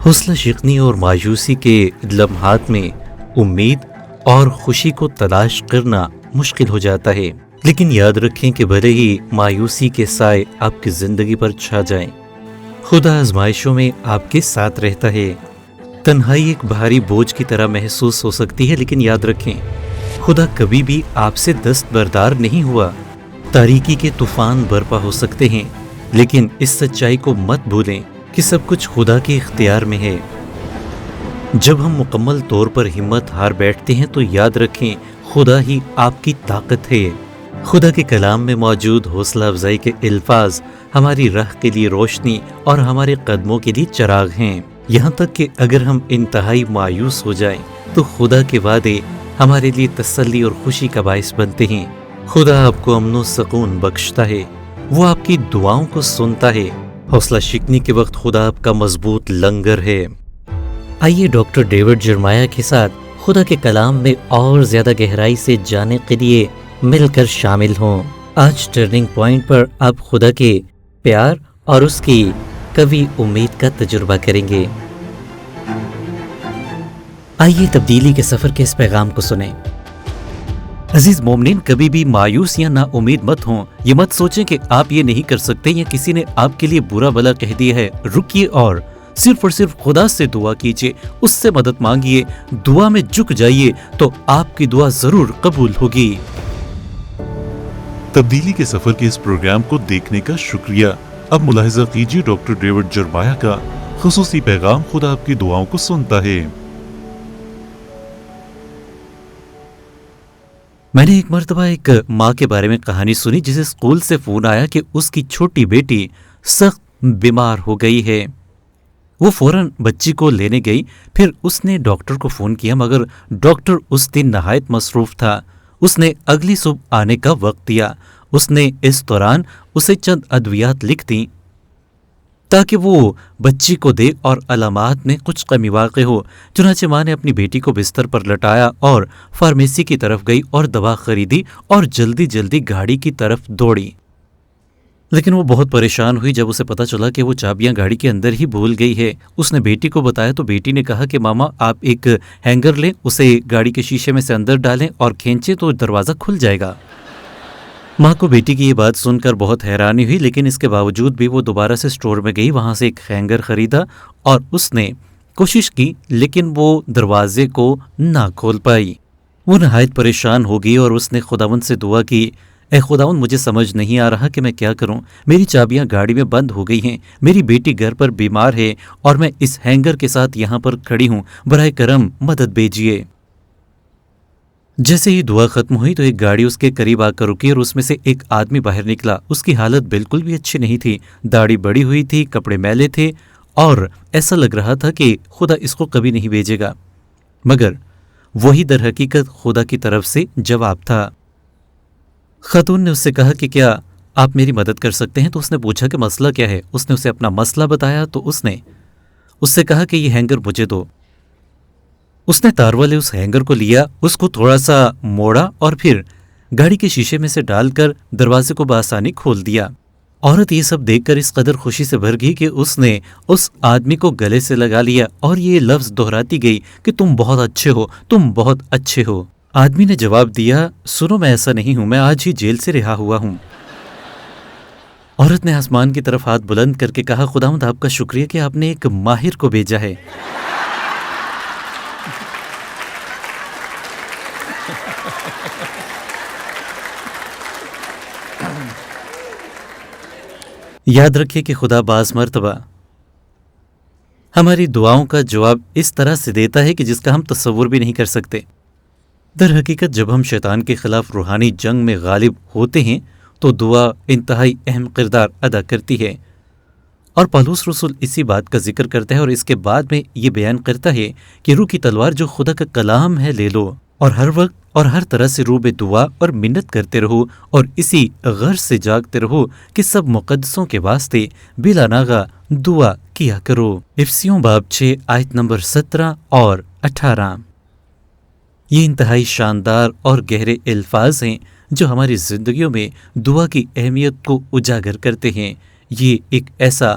حوصلہ شکنی اور مایوسی کے لمحات میں امید اور خوشی کو تلاش کرنا مشکل ہو جاتا ہے، لیکن یاد رکھیں کہ بھلے ہی مایوسی کے سائے آپ کی زندگی پر چھا جائیں، خدا آزمائشوں میں آپ کے ساتھ رہتا ہے۔ تنہائی ایک بھاری بوجھ کی طرح محسوس ہو سکتی ہے، لیکن یاد رکھیں خدا کبھی بھی آپ سے دستبردار نہیں ہوا۔ تاریکی کے طوفان برپا ہو سکتے ہیں، لیکن اس سچائی کو مت بھولیں کہ سب کچھ خدا کے اختیار میں ہے۔ جب ہم مکمل طور پر ہمت ہار بیٹھتے ہیں تو یاد رکھیں خدا ہی آپ کی طاقت ہے۔ خدا کے کلام میں موجود حوصلہ افزائی کے الفاظ ہماری راہ کے لیے روشنی اور ہمارے قدموں کے لیے چراغ ہیں۔ یہاں تک کہ اگر ہم انتہائی مایوس ہو جائیں تو خدا کے وعدے ہمارے لیے تسلی اور خوشی کا باعث بنتے ہیں۔ خدا آپ کو امن و سکون بخشتا ہے، وہ آپ کی دعاؤں کو سنتا ہے۔ حوصلہ شکنی کے وقت خدا آپ کا مضبوط لنگر ہے۔ آئیے ڈاکٹر ڈیوڈ جرمایا کے ساتھ خدا کے کلام میں اور زیادہ گہرائی سے جاننے کے لیے مل کر شامل ہوں۔ آج ٹرننگ پوائنٹ پر آپ خدا کے پیار اور اس کی قوی امید کا تجربہ کریں گے۔ آئیے تبدیلی کے سفر کے اس پیغام کو سنیں۔ عزیز مومنین، کبھی بھی مایوس یا نا امید مت ہوں۔ یہ مت سوچیں کہ آپ یہ نہیں کر سکتے یا کسی نے آپ کے لیے برا بھلا کہہ دیا ہے۔ رکیے اور صرف خدا سے دعا کیجیے، اس سے مدد مانگیے، دعا میں جھک جائیے تو آپ کی دعا ضرور قبول ہوگی۔ تبدیلی کے سفر کے اس پروگرام کو دیکھنے کا شکریہ۔ اب ملاحظہ کیجیے ڈاکٹر ڈیوڈ جرمایا کا خصوصی پیغام خدا آپ کی دعاؤں کو سنتا ہے۔ میں نے ایک مرتبہ ایک ماں کے بارے میں کہانی سنی جسے اسکول سے فون آیا کہ اس کی چھوٹی بیٹی سخت بیمار ہو گئی ہے۔ وہ فوراً بچی کو لینے گئی، پھر اس نے ڈاکٹر کو فون کیا، مگر ڈاکٹر اس دن نہایت مصروف تھا۔ اس نے اگلی صبح آنے کا وقت دیا۔ اس نے اس دوران اسے چند ادویات لکھ دیں تاکہ وہ بچی کو دے اور علامات میں کچھ کمی واقع ہو۔ چنانچہ ماں نے اپنی بیٹی کو بستر پر لٹایا اور فارمیسی کی طرف گئی اور دوا خریدی اور جلدی گاڑی کی طرف دوڑی۔ لیکن وہ بہت پریشان ہوئی جب اسے پتا چلا کہ وہ چابیاں گاڑی کے اندر ہی بھول گئی ہے۔ اس نے بیٹی کو بتایا تو بیٹی نے کہا کہ ماما آپ ایک ہینگر لیں، اسے گاڑی کے شیشے میں سے اندر ڈالیں اور کھینچیں تو دروازہ کھل جائے گا۔ ماں کو بیٹی کی یہ بات سن کر بہت حیرانی ہوئی، لیکن اس کے باوجود بھی وہ دوبارہ سے اسٹور میں گئی، وہاں سے ایک ہینگر خریدا اور اس نے کوشش کی، لیکن وہ دروازے کو نہ کھول پائی۔ وہ نہایت پریشان ہو گئی اور اس نے خداوند سے دعا کی، اے خداوند مجھے سمجھ نہیں آ رہا کہ میں کیا کروں، میری چابیاں گاڑی میں بند ہو گئی ہیں، میری بیٹی گھر پر بیمار ہے اور میں اس ہینگر کے ساتھ یہاں پر کھڑی ہوں، براہ کرم مدد بھیجیے۔ جیسے ہی دعا ختم ہوئی تو ایک گاڑی اس کے قریب آ کر رکی اور اس میں سے ایک آدمی باہر نکلا۔ اس کی حالت بالکل بھی اچھی نہیں تھی، داڑھی بڑی ہوئی تھی، کپڑے میلے تھے اور ایسا لگ رہا تھا کہ خدا اس کو کبھی نہیں بھیجے گا، مگر وہی در حقیقت خدا کی طرف سے جواب تھا۔ خاتون نے اس سے کہا کہ کیا آپ میری مدد کر سکتے ہیں؟ تو اس نے پوچھا کہ مسئلہ کیا ہے؟ اس نے اسے اپنا مسئلہ بتایا تو اس نے اس سے کہا کہ یہ ہینگر مجھے دو۔ اس نے تار والے اس ہینگر کو لیا، اس کو تھوڑا سا موڑا اور پھر گاڑی کے شیشے میں سے ڈال کر دروازے کو بآسانی کھول دیا۔ عورت یہ سب دیکھ کر اس قدر خوشی سے بھر گئی کہ اس نے اس آدمی کو گلے سے لگا لیا اور یہ لفظ دہراتی گئی کہ تم بہت اچھے ہو، تم بہت اچھے ہو۔ آدمی نے جواب دیا، سنو میں ایسا نہیں ہوں، میں آج ہی جیل سے رہا ہوا ہوں۔ عورت نے آسمان کی طرف ہاتھ بلند کر کے کہا، خداوند آپ کا شکریہ کہ آپ نے ایک ماہر کو بھیجا ہے۔ یاد رکھیے کہ خدا بعض مرتبہ ہماری دعاؤں کا جواب اس طرح سے دیتا ہے کہ جس کا ہم تصور بھی نہیں کر سکتے۔ در حقیقت جب ہم شیطان کے خلاف روحانی جنگ میں غالب ہوتے ہیں تو دعا انتہائی اہم کردار ادا کرتی ہے، اور پالوس رسول اسی بات کا ذکر کرتا ہے اور اس کے بعد میں یہ بیان کرتا ہے کہ روح کی تلوار جو خدا کا کلام ہے لے لو اور ہر وقت اور ہر طرح سے روح دعا اور منت کرتے رہو اور اسی غرض سے جاگتے رہو کہ سب مقدسوں کے واسطے بلا ناغہ دعا کیا کرو۔ افسیوں باب 6 آیت نمبر 17 اور 18۔ یہ انتہائی شاندار اور گہرے الفاظ ہیں جو ہماری زندگیوں میں دعا کی اہمیت کو اجاگر کرتے ہیں۔ یہ ایک ایسا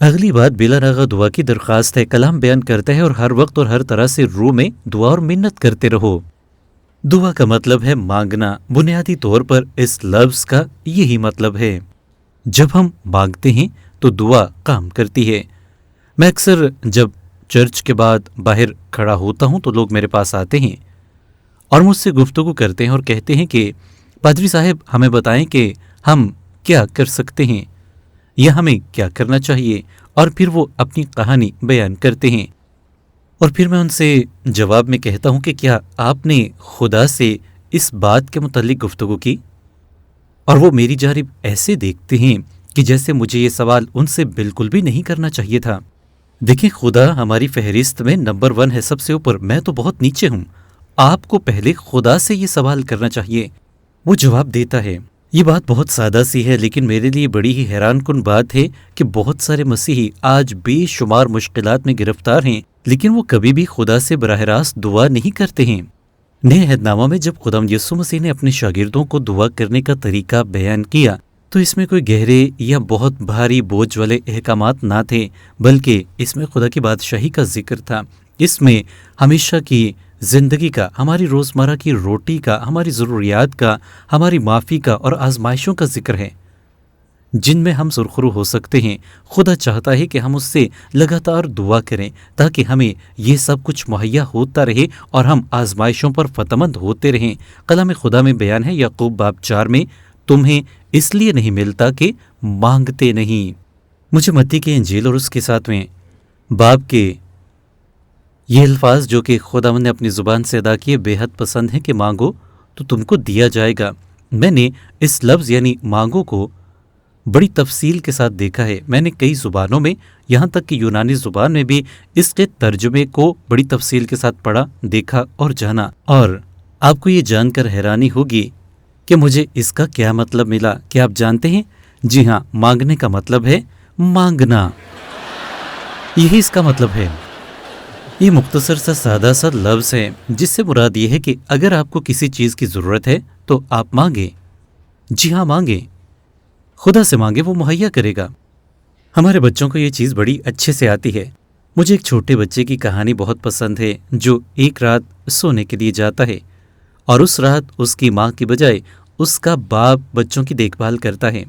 اگلی بات بلا ناغہ دعا کی درخواست ہے. کلام بیان کرتا ہے اور ہر وقت اور ہر طرح سے روح میں دعا اور منت کرتے رہو. دعا کا مطلب ہے مانگنا. بنیادی طور پر اس لفظ کا یہی مطلب ہے. جب ہم مانگتے ہیں تو دعا کام کرتی ہے. میں اکثر جب چرچ کے بعد باہر کھڑا ہوتا ہوں تو لوگ میرے پاس آتے ہیں اور مجھ سے گفتگو کرتے ہیں اور کہتے ہیں کہ پادری صاحب ہمیں بتائیں کہ ہم کیا کر سکتے ہیں یا ہمیں کیا کرنا چاہیے، اور پھر وہ اپنی کہانی بیان کرتے ہیں. اور پھر میں ان سے جواب میں کہتا ہوں کہ کیا آپ نے خدا سے اس بات کے متعلق گفتگو کی؟ اور وہ میری جانب ایسے دیکھتے ہیں کہ جیسے مجھے یہ سوال ان سے بالکل بھی نہیں کرنا چاہیے تھا. دیکھیں، خدا ہماری فہرست میں نمبر 1 ہے، سب سے اوپر. میں تو بہت نیچے ہوں. آپ کو پہلے خدا سے یہ سوال کرنا چاہیے. وہ جواب دیتا ہے. یہ بات بہت سادہ سی ہے، لیکن میرے لیے بڑی ہی حیران کن بات ہے کہ بہت سارے مسیحی آج بے شمار مشکلات میں گرفتار ہیں، لیکن وہ کبھی بھی خدا سے براہ راست دعا نہیں کرتے ہیں. نئے عہد نامہ میں جب خداوند یسوع مسیح نے اپنے شاگردوں کو دعا کرنے کا طریقہ بیان کیا تو اس میں کوئی گہرے یا بہت بھاری بوجھ والے احکامات نہ تھے، بلکہ اس میں خدا کی بادشاہی کا ذکر تھا. اس میں ہمیشہ کی زندگی کا، ہماری روزمرہ کی روٹی کا، ہماری ضروریات کا، ہماری معافی کا اور آزمائشوں کا ذکر ہے جن میں ہم سرخرو ہو سکتے ہیں. خدا چاہتا ہے کہ ہم اس سے لگاتار دعا کریں تاکہ ہمیں یہ سب کچھ مہیا ہوتا رہے اور ہم آزمائشوں پر فتح مند ہوتے رہیں. کلام خدا میں بیان ہے یعقوب باب 4 میں، تمہیں اس لیے نہیں ملتا کہ مانگتے نہیں. مجھے متی کی انجیل اور اس کے 7ویں باب کے یہ الفاظ جو کہ خداوند نے اپنی زبان سے ادا کیے بے حد پسند ہیں کہ مانگو تو تم کو دیا جائے گا. میں نے اس لفظ یعنی مانگو کو بڑی تفصیل کے ساتھ دیکھا ہے. میں نے کئی زبانوں میں، یہاں تک کہ یونانی زبان میں بھی اس کے ترجمے کو بڑی تفصیل کے ساتھ پڑھا، دیکھا اور جانا. اور آپ کو یہ جان کر حیرانی ہوگی کہ مجھے اس کا کیا مطلب ملا. کیا آپ جانتے ہیں؟ جی ہاں، مانگنے کا مطلب ہے مانگنا. یہی اس کا مطلب ہے. یہ مختصر سا سادہ سا لفظ ہے جس سے مراد یہ ہے کہ اگر آپ کو کسی چیز کی ضرورت ہے تو آپ مانگیں. جی ہاں، مانگیں. خدا سے مانگے، وہ مہیا کرے گا. ہمارے بچوں کو یہ چیز بڑی اچھے سے آتی ہے. مجھے ایک چھوٹے بچے کی کہانی بہت پسند ہے جو ایک رات سونے کے لیے جاتا ہے اور اس رات اس کی ماں کی بجائے اس کا باپ بچوں کی دیکھ بھال کرتا ہے.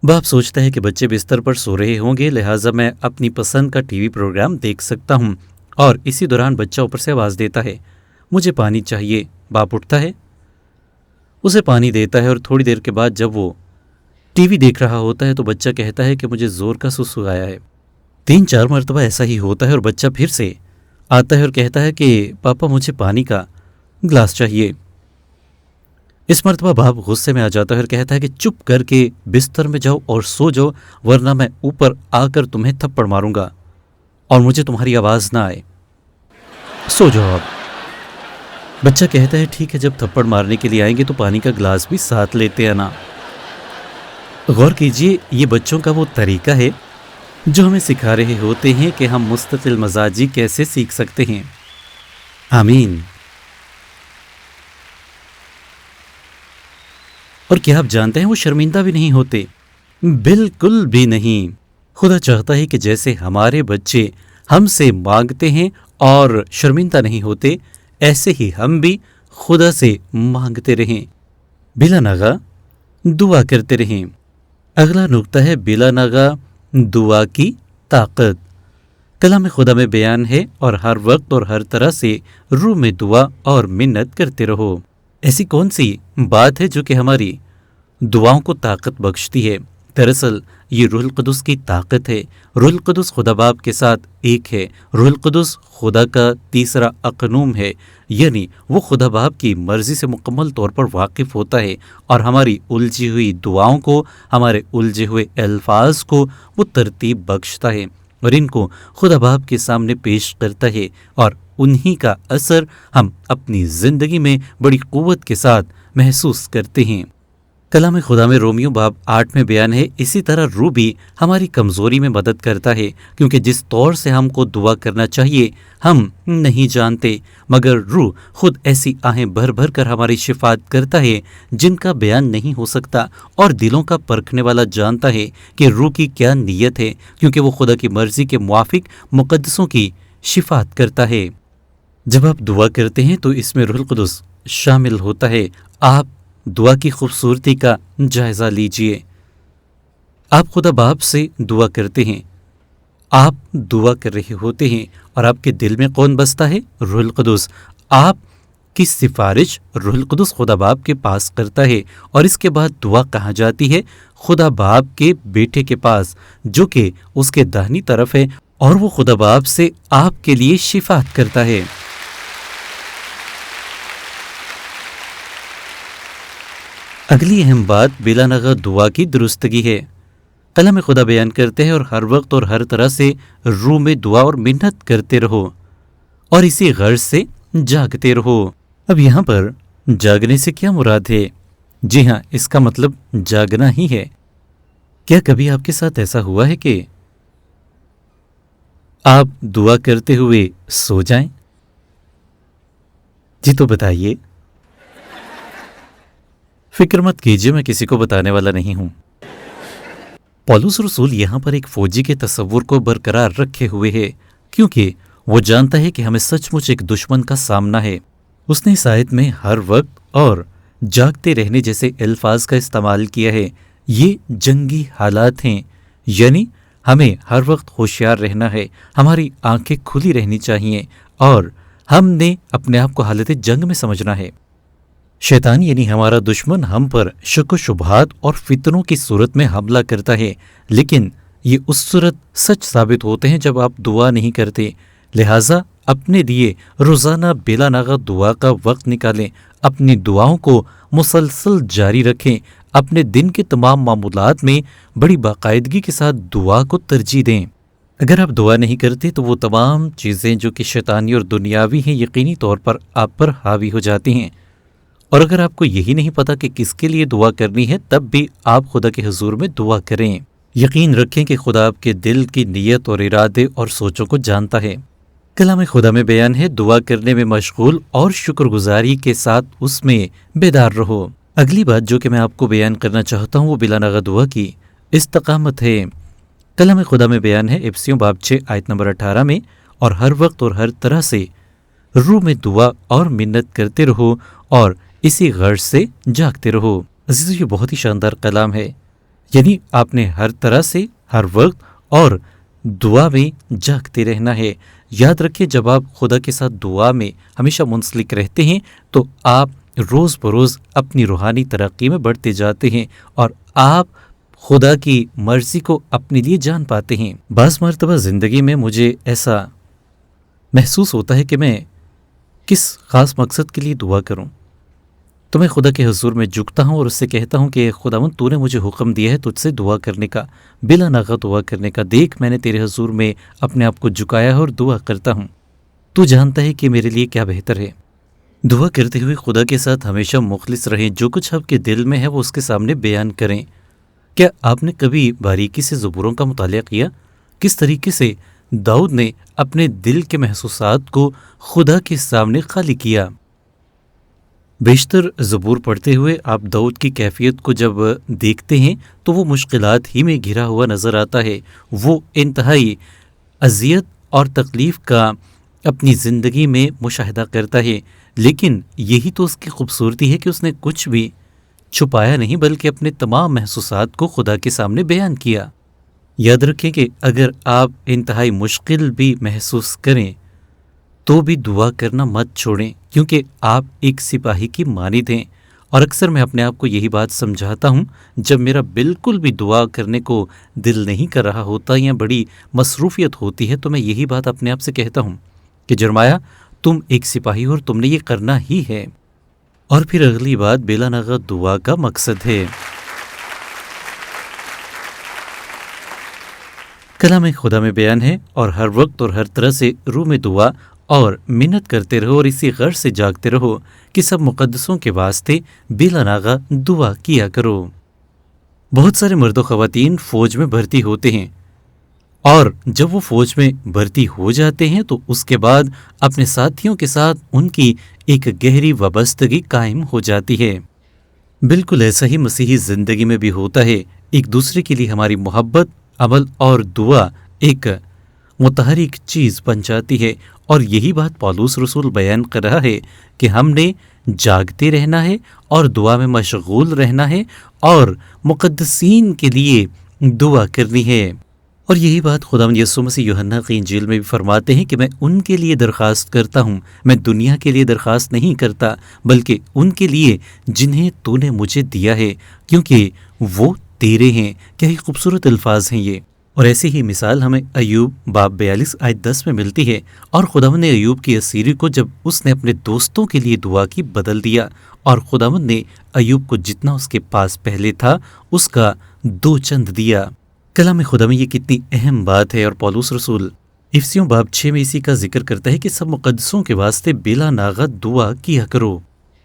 باپ سوچتا ہے کہ بچے بستر پر سو رہے ہوں گے، لہٰذا میں اپنی پسند کا ٹی وی پروگرام دیکھ سکتا ہوں. اور اسی دوران بچہ اوپر سے آواز دیتا ہے، مجھے پانی چاہیے. باپ اٹھتا ہے، اسے پانی دیتا ہے اور تھوڑی دیر کے بعد جب وہ ٹی وی دیکھ رہا ہوتا ہے تو بچہ کہتا ہے کہ مجھے زور کا سسو آیا ہے. 3-4 مرتبہ ایسا ہی ہوتا ہے اور بچہ پھر سے آتا ہے اور کہتا ہے کہ پاپا مجھے پانی کا گلاس چاہیے. اس مرتبہ باپ غصے میں آ جاتا ہے اور کہتا ہے کہ چپ کر کے بستر میں جاؤ اور سو جاؤ، ورنہ میں اوپر آ کر تمہیں تھپڑ ماروں گا اور مجھے تمہاری آواز نہ آئے. سو جاؤ آپ. بچہ کہتا ہے ٹھیک ہے، جب تھپڑ مارنے کے لیے آئیں گے تو پانی کا گلاس بھی ساتھ لیتے آنا. غور کیجئے، یہ بچوں کا وہ طریقہ ہے جو ہمیں سکھا رہے ہوتے ہیں کہ ہم مستقل مزاجی کیسے سیکھ سکتے ہیں. آمین. اور کیا آپ جانتے ہیں وہ شرمندہ بھی نہیں ہوتے، بالکل بھی نہیں. خدا چاہتا ہے کہ جیسے ہمارے بچے ہم سے مانگتے ہیں اور شرمندہ نہیں ہوتے، ایسے ہی ہم بھی خدا سے مانگتے رہیں، بلا ناغہ دعا کرتے رہیں. اگلا نقطہ ہے بلا ناغہ دعا کی طاقت. کلام خدا میں بیان ہے اور ہر وقت اور ہر طرح سے روح میں دعا اور منت کرتے رہو. ایسی کون سی بات ہے جو کہ ہماری دعاؤں کو طاقت بخشتی ہے؟ دراصل یہ روح القدس کی طاقت ہے. روح القدس خدا باپ کے ساتھ ایک ہے. روح القدس خدا کا تیسرا اقنوم ہے، یعنی وہ خدا باپ کی مرضی سے مکمل طور پر واقف ہوتا ہے اور ہماری الجھی ہوئی دعاؤں کو، ہمارے الجھے ہوئے الفاظ کو وہ ترتیب بخشتا ہے اور ان کو خدا باپ کے سامنے پیش کرتا ہے، اور انہی کا اثر ہم اپنی زندگی میں بڑی قوت کے ساتھ محسوس کرتے ہیں. کلام خدا میں رومیو باب 8 میں بیان ہے، اسی طرح روح بھی ہماری کمزوری میں مدد کرتا ہے، کیونکہ جس طور سے ہم کو دعا کرنا چاہیے ہم نہیں جانتے، مگر روح خود ایسی آہیں بھر بھر کر ہماری شفاعت کرتا ہے جن کا بیان نہیں ہو سکتا، اور دلوں کا پرکھنے والا جانتا ہے کہ روح کی کیا نیت ہے، کیونکہ وہ خدا کی مرضی کے موافق مقدسوں کی شفاعت کرتا ہے۔ جب آپ دعا کرتے ہیں تو اس میں روح القدس شامل ہوتا ہے۔ آپ دعا کی خوبصورتی کا جائزہ لیجئے۔ آپ خدا باپ سے دعا کرتے ہیں، آپ دعا کر رہے ہوتے ہیں، اور آپ کے دل میں کون بستا ہے؟ روح القدس۔ آپ کی سفارش روح القدس خدا باپ کے پاس کرتا ہے، اور اس کے بعد دعا کہاں جاتی ہے؟ خدا باپ کے بیٹے کے پاس، جو کہ اس کے داہنی طرف ہے، اور وہ خدا باپ سے آپ کے لیے شفاعت کرتا ہے۔ اگلی اہم بات بلا نغہ دعا کی درستگی ہے۔ کلام خدا بیان کرتے ہیں، اور ہر وقت اور ہر طرح سے روح میں دعا اور منت کرتے رہو، اور اسی غرض سے جاگتے رہو۔ اب یہاں پر جاگنے سے کیا مراد ہے؟ جی ہاں، اس کا مطلب جاگنا ہی ہے۔ کیا کبھی آپ کے ساتھ ایسا ہوا ہے کہ آپ دعا کرتے ہوئے سو جائیں؟ جی تو بتائیے۔ فکر مت کیجیے، میں کسی کو بتانے والا نہیں ہوں۔ پولس رسول یہاں پر ایک فوجی کے تصور کو برقرار رکھے ہوئے ہے، کیونکہ وہ جانتا ہے کہ ہمیں سچ مچ ایک دشمن کا سامنا ہے۔ اس نے اس آیت میں ہر وقت اور جاگتے رہنے جیسے الفاظ کا استعمال کیا ہے۔ یہ جنگی حالات ہیں، یعنی ہمیں ہر وقت ہوشیار رہنا ہے، ہماری آنکھیں کھلی رہنی چاہیے، اور ہم نے اپنے آپ کو حالت جنگ میں سمجھنا ہے۔ شیطان یعنی ہمارا دشمن ہم پر شک و شبہات اور فتنوں کی صورت میں حملہ کرتا ہے، لیکن یہ اس صورت سچ ثابت ہوتے ہیں جب آپ دعا نہیں کرتے۔ لہٰذا اپنے لیے روزانہ بلا ناغہ دعا کا وقت نکالیں، اپنی دعاؤں کو مسلسل جاری رکھیں، اپنے دن کے تمام معمولات میں بڑی باقاعدگی کے ساتھ دعا کو ترجیح دیں۔ اگر آپ دعا نہیں کرتے تو وہ تمام چیزیں جو کہ شیطانی اور دنیاوی ہیں یقینی طور پر آپ پر حاوی ہو جاتی ہیں، اور اگر آپ کو یہی نہیں پتا کہ کس کے لیے دعا کرنی ہے، تب بھی آپ خدا کے حضور میں دعا کریں۔ یقین رکھیں کہ خدا آپ کے دل کی نیت اور ارادے اور سوچوں کو جانتا ہے۔ کلام خدا میں بیان ہے، دعا کرنے میں مشغول اور شکر گزاری کے ساتھ اس میں بیدار رہو۔ اگلی بات جو کہ میں آپ کو بیان کرنا چاہتا ہوں وہ بلا ناغہ دعا کی استقامت ہے۔ کلام خدا میں بیان ہے افسیوں باب 6 آیت نمبر 18 میں، اور ہر وقت اور ہر طرح سے روح میں دعا اور منت کرتے رہو، اور اسی غرض سے جاگتے رہو۔ عزیزو، یہ بہت ہی شاندار کلام ہے، یعنی آپ نے ہر طرح سے ہر وقت اور دعا میں جاگتے رہنا ہے۔ یاد رکھیں، جب آپ خدا کے ساتھ دعا میں ہمیشہ منسلک رہتے ہیں تو آپ روز بروز اپنی روحانی ترقی میں بڑھتے جاتے ہیں، اور آپ خدا کی مرضی کو اپنے لیے جان پاتے ہیں۔ بعض مرتبہ زندگی میں مجھے ایسا محسوس ہوتا ہے کہ میں کس خاص مقصد کے لیے دعا کروں، تو میں خدا کے حضور میں جھکتا ہوں اور اس سے کہتا ہوں کہ خداوند، تو نے مجھے حکم دیا ہے تجھ سے دعا کرنے کا، بلا ناغہ دعا کرنے کا۔ دیکھ، میں نے تیرے حضور میں اپنے آپ کو جھکایا ہے اور دعا کرتا ہوں۔ تو جانتا ہے کہ میرے لیے کیا بہتر ہے۔ دعا کرتے ہوئے خدا کے ساتھ ہمیشہ مخلص رہیں، جو کچھ آپ کے دل میں ہے وہ اس کے سامنے بیان کریں۔ کیا آپ نے کبھی باریکی سے زبوروں کا مطالعہ کیا؟ کس طریقے سے داؤد نے اپنے دل کے محسوسات کو خدا کے سامنے خالی کیا؟ بیشتر زبور پڑھتے ہوئے آپ داؤد کی کیفیت کو جب دیکھتے ہیں تو وہ مشکلات ہی میں گھرا ہوا نظر آتا ہے۔ وہ انتہائی اذیت اور تکلیف کا اپنی زندگی میں مشاہدہ کرتا ہے، لیکن یہی تو اس کی خوبصورتی ہے کہ اس نے کچھ بھی چھپایا نہیں، بلکہ اپنے تمام محسوسات کو خدا کے سامنے بیان کیا۔ یاد رکھیں کہ اگر آپ انتہائی مشکل بھی محسوس کریں تو بھی دعا کرنا مت چھوڑیں، کیونکہ آپ ایک سپاہی کی مانند ہیں۔ اور اکثر میں اپنے آپ کو یہی بات سمجھاتا ہوں، جب میرا بالکل بھی دعا کرنے کو دل نہیں کر رہا ہوتا یا بڑی مصروفیت ہوتی ہے، تو میں یہی بات اپنے آپ سے کہتا ہوں کہ جرمایا، تم ایک سپاہی ہو اور تم نے یہ کرنا ہی ہے۔ اور پھر اگلی بات بلا ناغہ دعا کا مقصد ہے۔ کلام خدا میں بیان ہے، اور ہر وقت اور ہر طرح سے روح میں دعا اور منت کرتے رہو اور اسی غرض سے جاگتے رہو کہ سب مقدسوں کے واسطے بلا ناغہ دعا کیا کرو۔ بہت سارے مرد و خواتین فوج میں بھرتی ہوتے ہیں، اور جب وہ فوج میں بھرتی ہو جاتے ہیں تو اس کے بعد اپنے ساتھیوں کے ساتھ ان کی ایک گہری وابستگی قائم ہو جاتی ہے۔ بالکل ایسا ہی مسیحی زندگی میں بھی ہوتا ہے۔ ایک دوسرے کے لیے ہماری محبت، عمل اور دعا ایک متحرک چیز بن جاتی ہے، اور یہی بات پولس رسول بیان کر رہا ہے کہ ہم نے جاگتے رہنا ہے اور دعا میں مشغول رہنا ہے اور مقدسین کے لیے دعا کرنی ہے۔ اور یہی بات خداوند یسوع مسیح یوحنا کی انجیل میں بھی فرماتے ہیں کہ میں ان کے لیے درخواست کرتا ہوں، میں دنیا کے لیے درخواست نہیں کرتا بلکہ ان کے لیے جنہیں تو نے مجھے دیا ہے، کیونکہ وہ تیرے ہیں۔ کیا ہی خوبصورت الفاظ ہیں یہ۔ اور ایسی ہی مثال ہمیں ایوب باب 42 آیت 10 میں ملتی ہے، اور خداوند نے ایوب کی اسیری کو جب اس نے اپنے دوستوں کے لیے دعا کی بدل دیا، اور خداوند نے ایوب کو جتنا اس کے پاس پہلے تھا اس کا 2 چند دیا۔ کلام خدا میں یہ کتنی اہم بات ہے، اور پولس رسول افسیوں باب 6 میں اسی کا ذکر کرتا ہے کہ سب مقدسوں کے واسطے بلا ناغہ دعا کیا کرو۔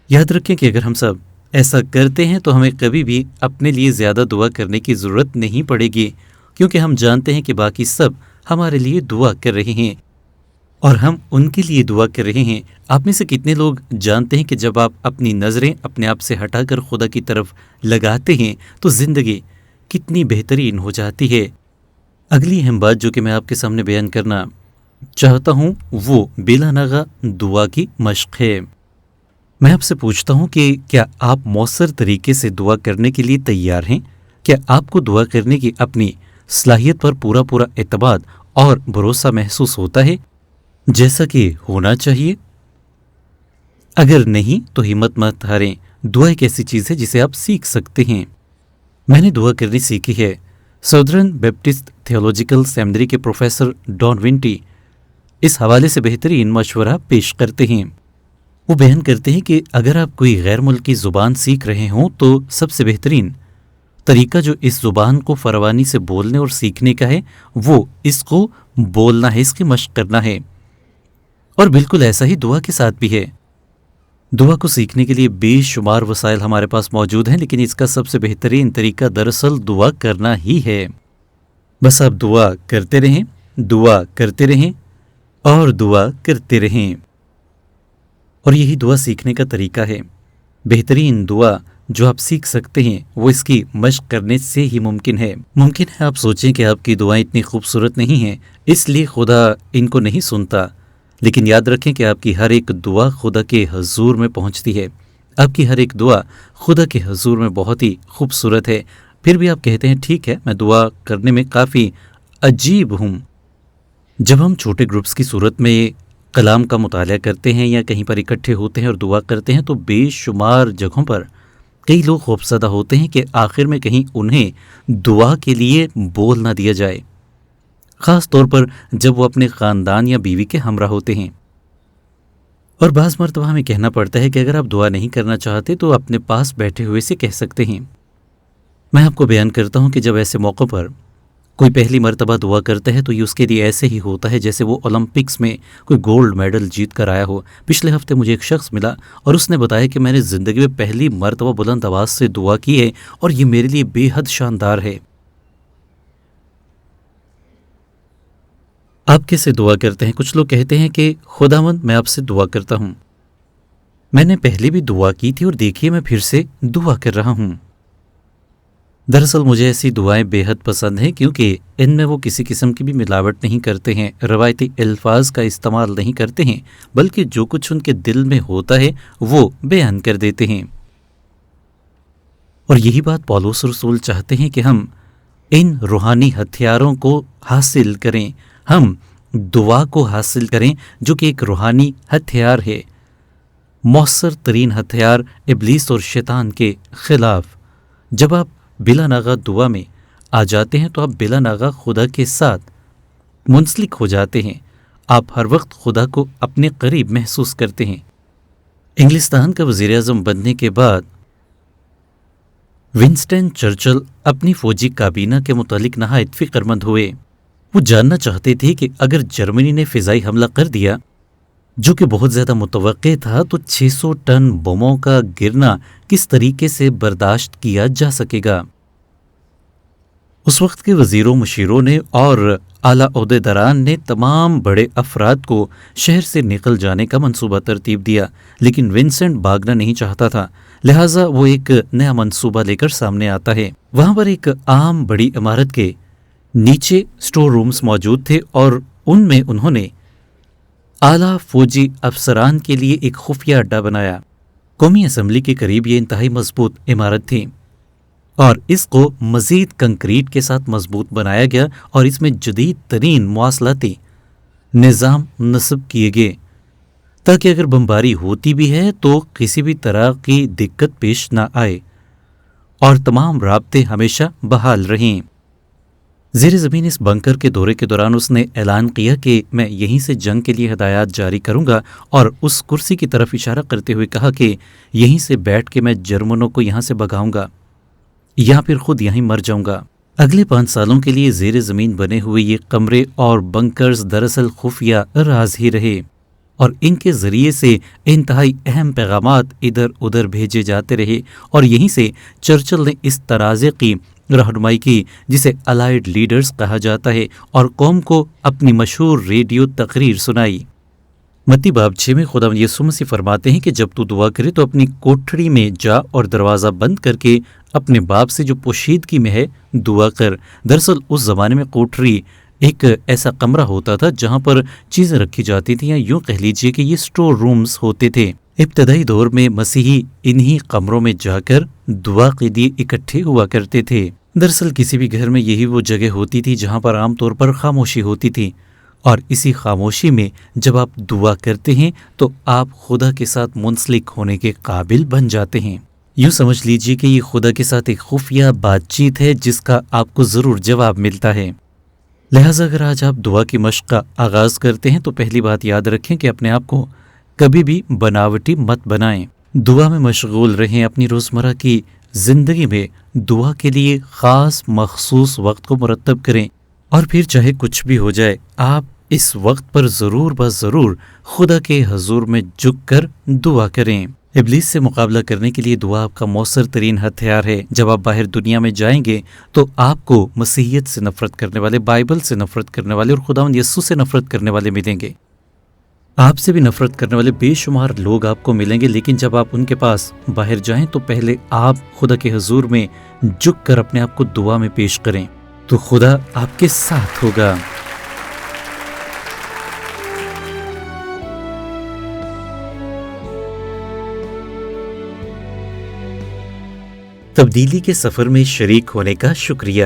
یاد رکھیں کہ اگر ہم سب ایسا کرتے ہیں تو ہمیں کبھی بھی اپنے لیے زیادہ دعا کرنے کی ضرورت نہیں پڑے گی، کیونکہ ہم جانتے ہیں کہ باقی سب ہمارے لیے دعا کر رہے ہیں اور ہم ان کے لیے دعا کر رہے ہیں۔ آپ میں سے کتنے لوگ جانتے ہیں کہ جب آپ اپنی نظریں اپنے آپ سے ہٹا کر خدا کی طرف لگاتے ہیں تو زندگی کتنی بہترین ہو جاتی ہے۔ اگلی اہم بات جو کہ میں آپ کے سامنے بیان کرنا چاہتا ہوں وہ بلا ناغہ دعا کی مشق ہے۔ میں آپ سے پوچھتا ہوں کہ کیا آپ مؤثر طریقے سے دعا کرنے کے لیے تیار ہیں؟ کیا آپ کو دعا کرنے کی اپنی صلاحیت پر پورا اعتماد اور بھروسہ محسوس ہوتا ہے جیسا کہ ہونا چاہیے؟ اگر نہیں تو ہمت مت ہاریں۔ دعا ایک ایسی چیز ہے جسے آپ سیکھ سکتے ہیں۔ میں نے دعا کرنی سیکھی ہے۔ سدرن بیپٹسٹ تھیولوجیکل سیمنری کے پروفیسر ڈان ونٹی اس حوالے سے بہترین مشورہ پیش کرتے ہیں۔ وہ بیان کرتے ہیں کہ اگر آپ کوئی غیر ملکی زبان سیکھ رہے ہوں تو سب سے بہترین طریقہ جو اس زبان کو فراوانی سے بولنے اور سیکھنے کا ہے وہ اس کو بولنا ہے، اس کی مشق کرنا ہے۔ اور بالکل ایسا ہی دعا کے ساتھ بھی ہے۔ دعا کو سیکھنے کے لیے بے شمار وسائل ہمارے پاس موجود ہیں، لیکن اس کا سب سے بہترین طریقہ دراصل دعا کرنا ہی ہے۔ بس آپ دعا کرتے رہیں اور دعا کرتے رہیں، اور یہی دعا سیکھنے کا طریقہ ہے۔ بہترین دعا جو آپ سیکھ سکتے ہیں وہ اس کی مشق کرنے سے ہی ممکن ہے۔ ممکن ہے آپ سوچیں کہ آپ کی دعائیں اتنی خوبصورت نہیں ہیں اس لیے خدا ان کو نہیں سنتا، لیکن یاد رکھیں کہ آپ کی ہر ایک دعا خدا کے حضور میں پہنچتی ہے۔ آپ کی ہر ایک دعا خدا کے حضور میں بہت ہی خوبصورت ہے۔ پھر بھی آپ کہتے ہیں ٹھیک ہے میں دعا کرنے میں کافی عجیب ہوں۔ جب ہم چھوٹے گروپس کی صورت میں کلام کا مطالعہ کرتے ہیں یا کہیں پر اکٹھے ہوتے ہیں اور دعا کرتے ہیں تو بے شمار جگہوں پر کئی لوگ خوفزدہ ہوتے ہیں کہ آخر میں کہیں انہیں دعا کے لیے بول نہ دیا جائے، خاص طور پر جب وہ اپنے خاندان یا بیوی کے ہمراہ ہوتے ہیں۔ اور بعض مرتبہ ہمیں کہنا پڑتا ہے کہ اگر آپ دعا نہیں کرنا چاہتے تو اپنے پاس بیٹھے ہوئے سے کہہ سکتے ہیں۔ میں آپ کو بیان کرتا ہوں کہ جب ایسے موقع پر کوئی پہلی مرتبہ دعا کرتا ہے تو یہ اس کے لیے ایسے ہی ہوتا ہے جیسے وہ اولمپکس میں کوئی گولڈ میڈل جیت کر آیا ہو۔ پچھلے ہفتے مجھے ایک شخص ملا اور اس نے بتایا کہ میں نے زندگی میں پہلی مرتبہ بلند آواز سے دعا کی ہے اور یہ میرے لیے بے حد شاندار ہے۔ آپ کیسے دعا کرتے ہیں؟ کچھ لوگ کہتے ہیں کہ خداوند میں آپ سے دعا کرتا ہوں، میں نے پہلے بھی دعا کی تھی اور دیکھیے میں پھر سے دعا کر رہا ہوں۔ دراصل مجھے ایسی دعائیں بے حد پسند ہیں کیونکہ ان میں وہ کسی قسم کی بھی ملاوٹ نہیں کرتے ہیں، روایتی الفاظ کا استعمال نہیں کرتے ہیں، بلکہ جو کچھ ان کے دل میں ہوتا ہے وہ بیان کر دیتے ہیں۔ اور یہی بات پولس رسول چاہتے ہیں کہ ہم ان روحانی ہتھیاروں کو حاصل کریں، ہم دعا کو حاصل کریں جو کہ ایک روحانی ہتھیار ہے، مؤثر ترین ہتھیار ابلیس اور شیطان کے خلاف۔ جب آپ بلا ناغہ دعا میں آ جاتے ہیں تو آپ بلا ناغہ خدا کے ساتھ منسلک ہو جاتے ہیں، آپ ہر وقت خدا کو اپنے قریب محسوس کرتے ہیں۔ انگلستان کا وزیر اعظم بننے کے بعد ونسٹن چرچل اپنی فوجی کابینہ کے متعلق نہایت فکر مند ہوئے۔ وہ جاننا چاہتے تھے کہ اگر جرمنی نے فضائی حملہ کر دیا جو کہ بہت زیادہ متوقع تھا، تو 600 ٹن بموں کا گرنا کس طریقے سے برداشت کیا جا سکے گا؟ اس وقت کے وزیروں، مشیروں نے اور اعلیٰ عہدیداران نے تمام بڑے افراد کو شہر سے نکل جانے کا منصوبہ ترتیب دیا، لیکن ونسنٹ بھاگنا نہیں چاہتا تھا، لہٰذا وہ ایک نیا منصوبہ لے کر سامنے آتا ہے۔ وہاں پر ایک عام بڑی عمارت کے نیچے اسٹور رومز موجود تھے اور ان میں انہوں نے اعلیٰ فوجی افسران کے لیے ایک خفیہ اڈا بنایا۔ قومی اسمبلی کے قریب یہ انتہائی مضبوط عمارت تھی اور اس کو مزید کنکریٹ کے ساتھ مضبوط بنایا گیا اور اس میں جدید ترین مواصلاتی نظام نصب کیے گئے تاکہ اگر بمباری ہوتی بھی ہے تو کسی بھی طرح کی دقت پیش نہ آئے اور تمام رابطے ہمیشہ بحال رہیں۔ زیر زمین اس بنکر کے دورے کے دوران اس نے اعلان کیا کہ میں یہیں سے جنگ کے لیے ہدایات جاری کروں گا، اور اس کرسی کی طرف اشارہ کرتے ہوئے کہا کہ یہیں سے بیٹھ کے میں جرمنوں کو یہاں سے بھگاؤں گا یا پھر خود یہیں مر جاؤں گا۔ اگلے 5 سالوں کے لیے زیر زمین بنے ہوئے یہ کمرے اور بنکرز دراصل خفیہ راز ہی رہے اور ان کے ذریعے سے انتہائی اہم پیغامات ادھر ادھر بھیجے جاتے رہے، اور یہیں سے چرچل نے اس تنازع کی رہنمائی کی جسے الائیڈ لیڈرز کہا جاتا ہے، اور قوم کو اپنی مشہور ریڈیو تقریر سنائی۔ متی باب 6 میں خدا یسوع مسیح فرماتے ہیں کہ جب تو دعا کرے تو اپنی کوٹھڑی میں جا اور دروازہ بند کر کے اپنے باپ سے جو پوشیدگی میں ہے دعا کر۔ دراصل اس زمانے میں کوٹھڑی ایک ایسا کمرہ ہوتا تھا جہاں پر چیزیں رکھی جاتی تھیں، یا یوں کہہ لیجئے کہ یہ اسٹور رومز ہوتے تھے۔ ابتدائی دور میں مسیحی انہی کمروں میں جا کر دعا کے لیے اکٹھے ہوا کرتے تھے۔ دراصل کسی بھی گھر میں یہی وہ جگہ ہوتی تھی جہاں پر عام طور پر خاموشی ہوتی تھی، اور اسی خاموشی میں جب آپ دعا کرتے ہیں تو آپ خدا کے ساتھ منسلک ہونے کے قابل بن جاتے ہیں۔ یوں سمجھ لیجئے کہ یہ خدا کے ساتھ ایک خفیہ بات چیت ہے جس کا آپ کو ضرور جواب ملتا ہے۔ لہٰذا اگر آج آپ دعا کی مشق کا آغاز کرتے ہیں تو پہلی بات یاد رکھیں کہ اپنے آپ کو کبھی بھی بناوٹی مت بنائیں، دعا میں مشغول رہیں، اپنی روزمرہ کی زندگی میں دعا کے لیے خاص مخصوص وقت کو مرتب کریں، اور پھر چاہے کچھ بھی ہو جائے آپ اس وقت پر ضرور ضرور خدا کے حضور میں جھک کر دعا کریں۔ ابلیس سے مقابلہ کرنے کے لیے دعا آپ کا مؤثر ترین ہتھیار ہے۔ جب آپ باہر دنیا میں جائیں گے تو آپ کو مسیحیت سے نفرت کرنے والے، بائبل سے نفرت کرنے والے اور خداوند یسوع سے نفرت کرنے والے ملیں گے۔ آپ سے بھی نفرت کرنے والے بے شمار لوگ آپ کو ملیں گے، لیکن جب آپ ان کے پاس باہر جائیں تو پہلے آپ خدا کے حضور میں جھک کر اپنے آپ کو دعا میں پیش کریں تو خدا آپ کے ساتھ ہوگا۔ تبدیلی کے سفر میں شریک ہونے کا شکریہ۔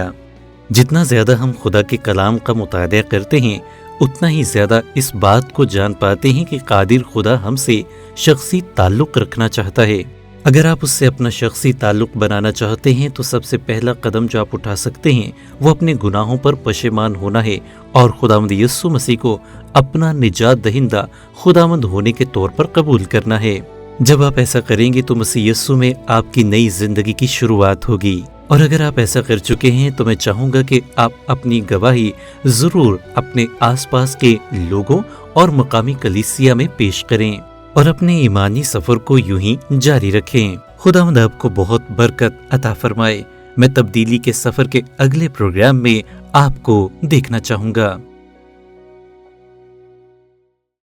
جتنا زیادہ ہم خدا کے کلام کا مطالعہ کرتے ہیں اتنا ہی زیادہ اس بات کو جان پاتے ہیں کہ قادر خدا ہم سے شخصی تعلق رکھنا چاہتا ہے۔ اگر آپ اس سے اپنا شخصی تعلق بنانا چاہتے ہیں تو سب سے پہلا قدم جو آپ اٹھا سکتے ہیں وہ اپنے گناہوں پر پشیمان ہونا ہے اور خداوند یسوع مسیح کو اپنا نجات دہندہ خداوند ہونے کے طور پر قبول کرنا ہے۔ جب آپ ایسا کریں گے تو مسیح یسوع میں آپ کی نئی زندگی کی شروعات ہوگی، اور اگر آپ ایسا کر چکے ہیں تو میں چاہوں گا کہ آپ اپنی گواہی ضرور اپنے آس پاس کے لوگوں اور مقامی کلیسیا میں پیش کریں اور اپنے ایمانی سفر کو یوں ہی جاری رکھیں۔ خداوند آپ کو بہت برکت عطا فرمائے۔ میں تبدیلی کے سفر کے اگلے پروگرام میں آپ کو دیکھنا چاہوں گا۔